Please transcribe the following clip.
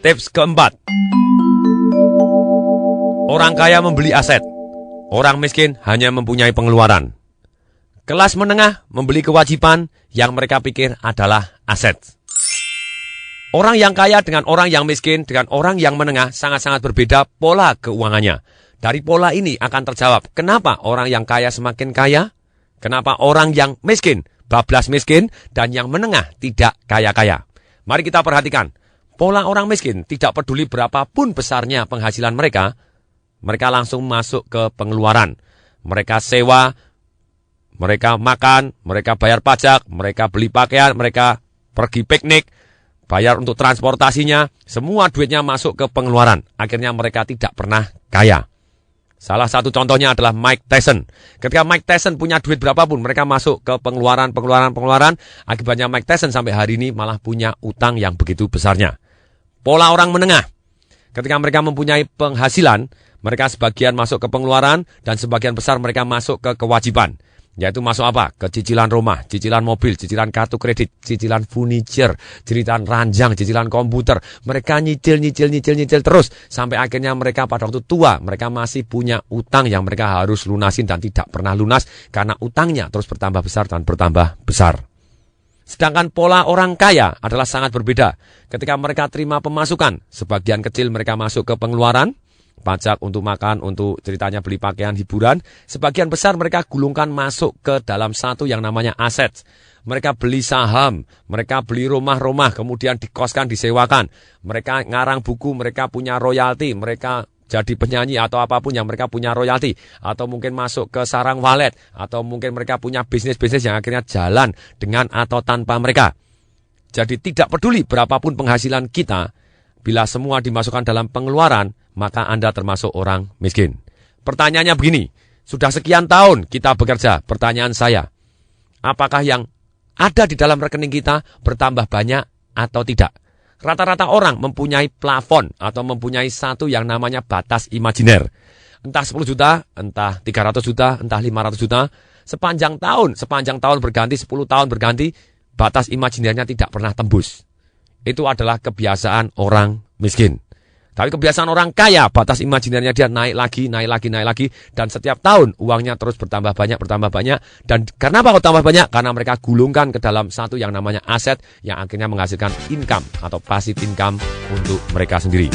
Tips keempat. Orang kaya membeli aset. Orang miskin hanya mempunyai pengeluaran. Kelas menengah membeli kewajiban yang mereka pikir adalah aset. Orang yang kaya dengan orang yang miskin, dengan orang yang menengah sangat-sangat berbeda pola keuangannya. Dari pola ini akan terjawab kenapa orang yang kaya semakin kaya, kenapa orang yang miskin bablas miskin, dan yang menengah tidak kaya-kaya. Mari kita perhatikan. Pola orang miskin tidak peduli berapapun besarnya penghasilan mereka langsung masuk ke pengeluaran. Mereka sewa, mereka makan, mereka bayar pajak, mereka beli pakaian, mereka pergi piknik, bayar untuk transportasinya, semua duitnya masuk ke pengeluaran. Akhirnya mereka tidak pernah kaya. Salah satu contohnya adalah Mike Tyson. Ketika Mike Tyson punya duit berapapun, mereka masuk ke pengeluaran. Akibatnya Mike Tyson sampai hari ini malah punya utang yang begitu besarnya. Pola orang menengah. Ketika mereka mempunyai penghasilan, mereka sebagian masuk ke pengeluaran dan sebagian besar mereka masuk ke kewajiban. Yaitu masuk apa? Ke cicilan rumah, cicilan mobil, cicilan kartu kredit, cicilan furniture, cicilan ranjang, cicilan komputer. Mereka nyicil terus. Sampai akhirnya mereka pada waktu tua, mereka masih punya utang yang mereka harus lunasin dan tidak pernah lunas. Karena utangnya terus bertambah besar dan bertambah besar. Sedangkan pola orang kaya adalah sangat berbeda. Ketika mereka terima pemasukan, sebagian kecil mereka masuk ke pengeluaran. Pajak untuk makan, untuk ceritanya beli pakaian, hiburan. Sebagian besar mereka gulungkan masuk ke dalam satu yang namanya aset. Mereka beli saham, mereka beli rumah-rumah, kemudian dikoskan, disewakan. Mereka ngarang buku, mereka punya royalti, mereka jadi penyanyi atau apapun yang mereka punya royalti. Atau mungkin masuk ke sarang walet, atau mungkin mereka punya bisnis-bisnis yang akhirnya jalan dengan atau tanpa mereka. Jadi tidak peduli berapapun penghasilan kita, bila semua dimasukkan dalam pengeluaran, maka Anda termasuk orang miskin. Pertanyaannya begini, sudah sekian tahun kita bekerja, pertanyaan saya, apakah yang ada di dalam rekening kita bertambah banyak atau tidak? Rata-rata orang mempunyai plafon atau mempunyai satu yang namanya batas imajiner. Entah 10 juta, entah 300 juta, entah 500 juta, sepanjang tahun berganti, 10 tahun berganti, batas imajinernya tidak pernah tembus. Itu adalah kebiasaan orang miskin. Tapi kebiasaan orang kaya, batas imajinernya dia naik lagi. Dan setiap tahun uangnya terus bertambah banyak. Dan kenapa kok tambah banyak? Karena mereka gulungkan ke dalam satu yang namanya aset yang akhirnya menghasilkan income atau passive income untuk mereka sendiri.